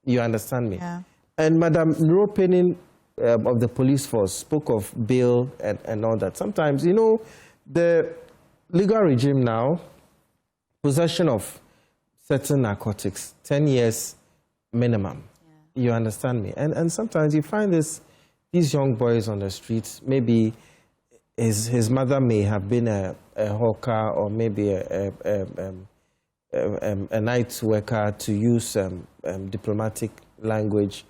You understand me? Yeah. And Madam Nuropenin of the police force spoke of bail and all that. Sometimes, you know, the legal regime now, possession of certain narcotics, 10 years minimum. Yeah. You understand me? And sometimes you find these young boys on the streets, maybe his mother may have been a hawker or maybe a night worker, to use diplomatic language.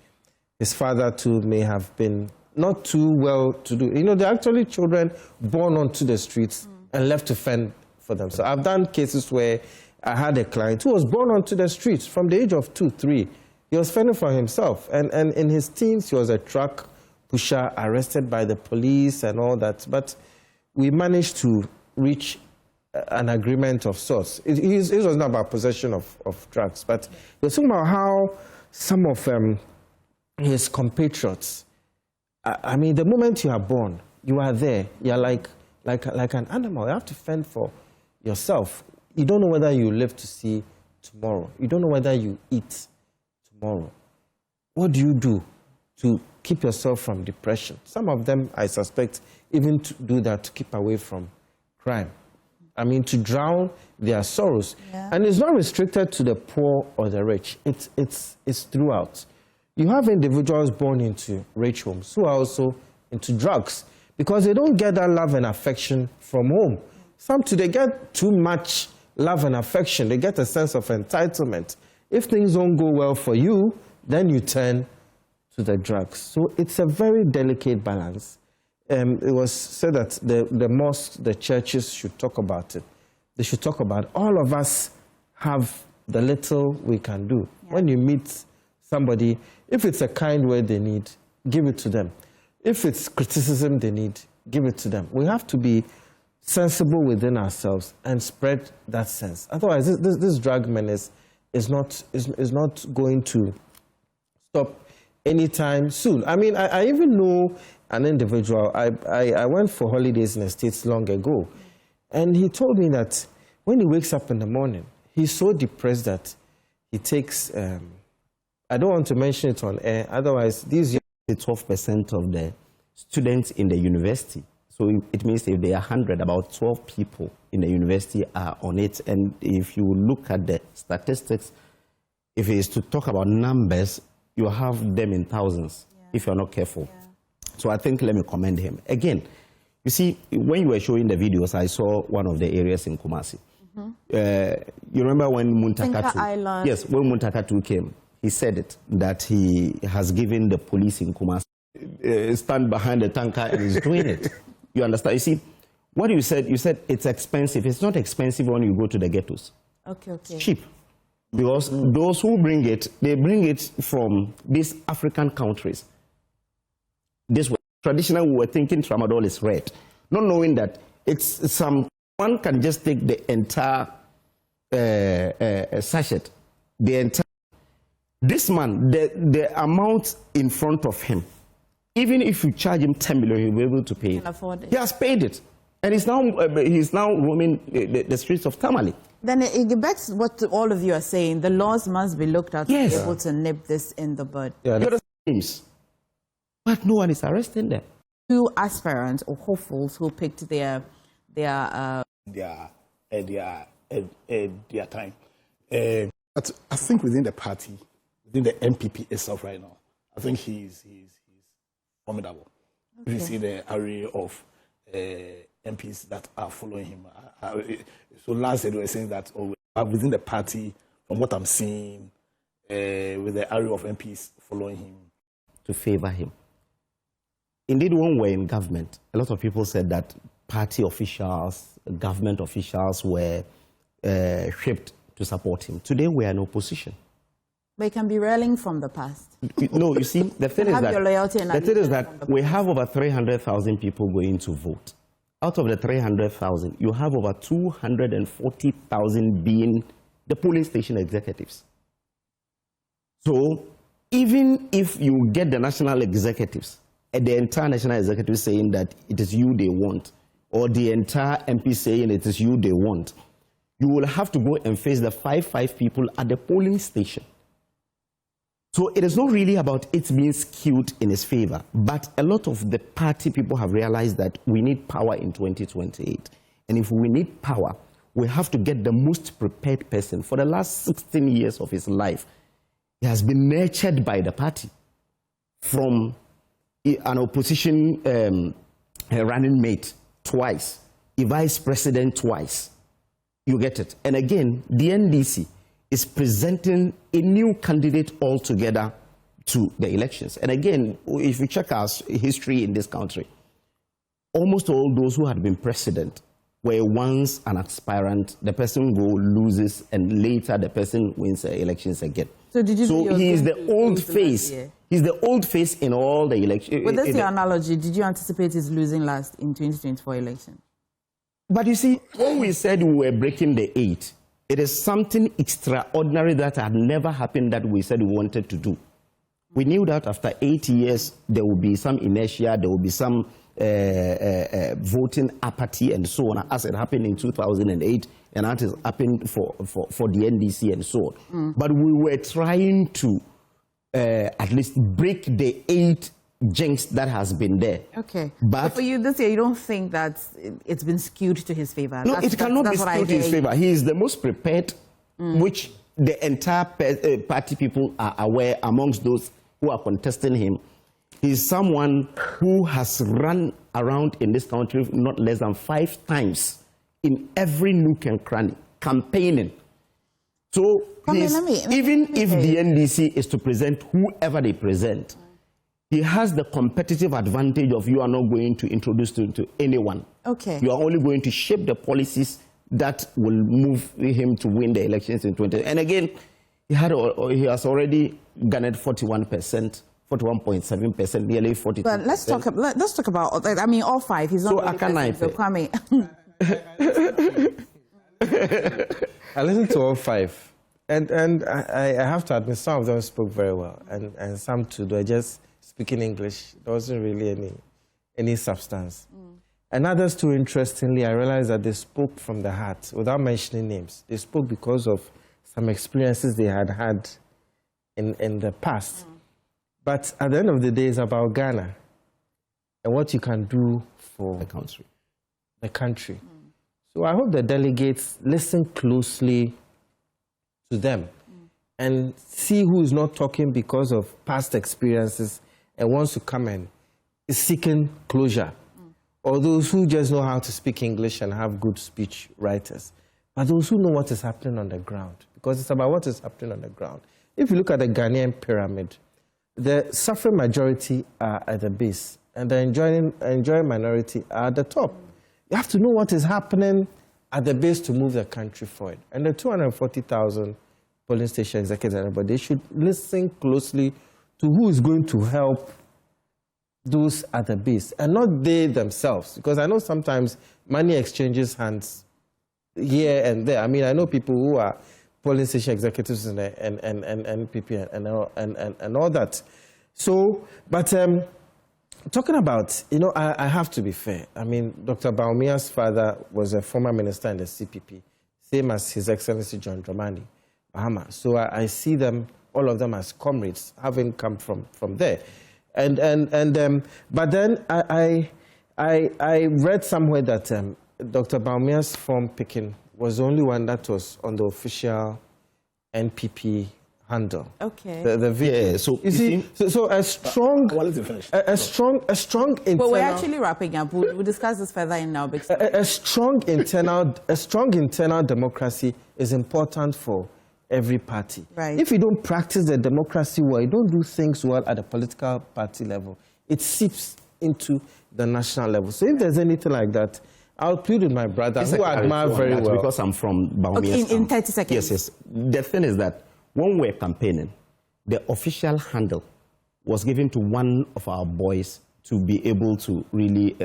His father too may have been not too well to do. You know, they're actually children born onto the streets and left to fend for them. So I've done cases where I had a client who was born onto the streets from the age of 2, 3. He was fending for himself. And in his teens, he was a truck pusher, arrested by the police and all that. But we managed to reach an agreement of sorts. It was not about possession of drugs, but it was talking about how some of his compatriots, I mean, the moment you are born, you are there. You're like an animal. You have to fend for yourself. You don't know whether you live to see tomorrow. You don't know whether you eat tomorrow. What do you do to keep yourself from depression? Some of them, I suspect, even to do that to keep away from crime. I mean, to drown their sorrows. Yeah. And it's not restricted to the poor or the rich. It's throughout. You have individuals born into rich homes who are also into drugs because they don't get that love and affection from home. Some too, they get too much love and affection. They get a sense of entitlement. If things don't go well for you, then you turn to the drugs. So it's a very delicate balance. It was said that the mosques, the churches should talk about it. They should talk about all of us have the little we can do. Yeah. When you meet somebody, if it's a kind word they need, give it to them. If it's criticism they need, give it to them. We have to be sensible within ourselves and spread that sense. Otherwise, this drug menace is not going to stop anytime soon. I mean, I even know an individual. I went for holidays in the States long ago, and he told me that when he wakes up in the morning, he's so depressed that he takes, I don't want to mention it on air, otherwise these 12% of the students in the university. So it means if there are 100, about 12 people in the university are on it. And if you look at the statistics, if it is to talk about numbers, you have them in thousands, if you're not careful. Yeah. So I think, let me commend him. Again, you see, when you were showing the videos, I saw one of the areas in Kumasi. You remember when Muntakatu, yes, when Muntakatu came, he said it, that he has given the police in Kumasi stand behind the tanker and is doing it. You understand? You see, what you said it's expensive. It's not expensive when you go to the ghettos. Okay. It's cheap. Because those who bring it, they bring it from these African countries. This was traditional, we were thinking tramadol is red, not knowing that it's one can just take the entire sachet, the entire. This man, the amount in front of him, even if you charge him 10 million, he'll be able to pay it. Can afford it. He has paid it. And he's now roaming the streets of Tamale. Then it begs what all of you are saying. The laws must be looked at to be able to nip this in the bud. Yeah, but no one is arresting them. 2 aspirants or hopefuls who picked their time. But I think within the party, within the NPP itself right now, I think he's formidable. Okay. You see the array of MPs that are following him. So last year they were saying that within the party, from what I'm seeing, with the array of MPs following him, to favor him. Indeed, when we're in government, a lot of people said that party officials, government officials were shaped to support him. Today, we are in opposition. They can be railing from the past. No, you see, the thing is your loyalty and that we have over 300,000 people going to vote. Out of the 300,000, you have over 240,000 being the polling station executives. So even if you get the national executives, the entire national executive saying that it is you they want, or the entire MP saying it is you they want, you will have to go and face the 5 people at the polling station. So it is not really about it being skewed in his favor, but a lot of the party people have realized that we need power in 2028. And if we need power, we have to get the most prepared person. For the last 16 years of his life, he has been nurtured by the party from an opposition running mate twice, a vice president twice. You get it. And again, the NDC is presenting a new candidate altogether to the elections. And again, if you check our history in this country, almost all those who had been president were once an aspirant. The person loses, and later the person wins the elections again. So he is the old face. He's the old face in all the elections. With this your analogy, did you anticipate his losing last in 2024 election? But you see, when we said we were breaking the 8, it is something extraordinary that had never happened that we said we wanted to do. We knew that after 8 years, there would be some inertia, there would be some voting apathy and so on, as it happened in 2008, and that has happened for the NDC and so on. But we were trying to at least break the 8 jinx that has been there. Okay. But for you this year, you don't think that it's been skewed to his favor? No, it cannot be skewed to his favor. He is the most prepared, which the entire party people are aware amongst those who are contesting him. He's someone who has run around in this country not less than 5 times in every nook and cranny, campaigning. So even if the NDC is to present whoever they present, he has the competitive advantage of you are not going to introduce to anyone. Okay. You are only going to shape the policies that will move him to win the elections in 2020. And again, he has already garnered 41%, 41.7%, nearly 42%. But let's talk about, I mean, all 5. He's not I listened to all 5. And I have to admit, some of them spoke very well. And some too, they just speaking English. There wasn't really any substance. And others too, interestingly, I realized that they spoke from the heart without mentioning names. They spoke because of some experiences they had had in the past. But at the end of the day, it's about Ghana and what you can do for the country. So I hope the delegates listen closely to them and see who is not talking because of past experiences and wants to come and is seeking closure, or those who just know how to speak English and have good speech writers, but those who know what is happening on the ground, because it's about what is happening on the ground. If you look at the Ghanaian pyramid, the suffering majority are at the base, and the enjoying minority are at the top. You have to know what is happening at the base to move the country forward. And the 240,000 polling station executives, but they should listen closely to who is going to help those at the base, and not they themselves. Because I know sometimes money exchanges hands here and there. I mean, I know people who are polling station executives and NPP and all that. So, but talking about, I have to be fair. I mean, Dr. Bawumia's father was a former minister in the CPP, same as His Excellency John Dramani Mahama. So I see them, all of them, as comrades, having come from there. But then I read somewhere that Dr. Bawumia's form picking was the only one that was on the official NPP handle. Okay. The video. Yeah, so you see, so a strong internal. But we're actually wrapping up. We'll discuss this further in now. A strong internal democracy is important for every party. Right. If you don't practice the democracy well, you don't do things well at the political party level, it seeps into the national level. So if there's anything like that, I'll plead with my brother, who I admire very well. Because I'm from Bawumia's in 30 seconds. Yes. The thing is that when we're campaigning, the official handle was given to one of our boys to be able to really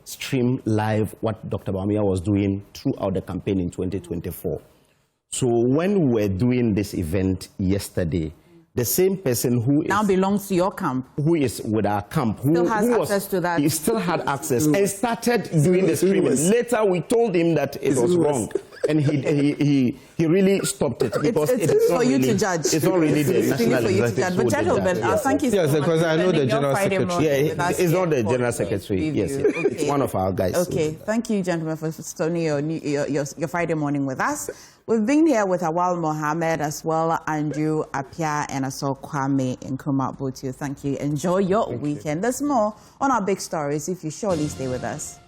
stream live what Dr. Bawumia was doing throughout the campaign in 2024. So when we were doing this event yesterday, the same person who now belongs to your camp, who is with our camp, still has access to that. He still had access and started doing the streaming. Later, we told him that it was wrong, and he really stopped it because it's for you really, to judge. It's not really the national executive. But gentlemen, thank you so much. Yes, because I know the general secretary. Yeah, it's not the general secretary. Yes, it's one of our guys. Okay, thank you, gentlemen, for starting your Friday morning with us. We've been here with Awal Mohammed as well, Andrew Appiah, and also Kwame Nkrumah Botu. Thank you. Enjoy your weekend. There's more on our big stories if you surely stay with us.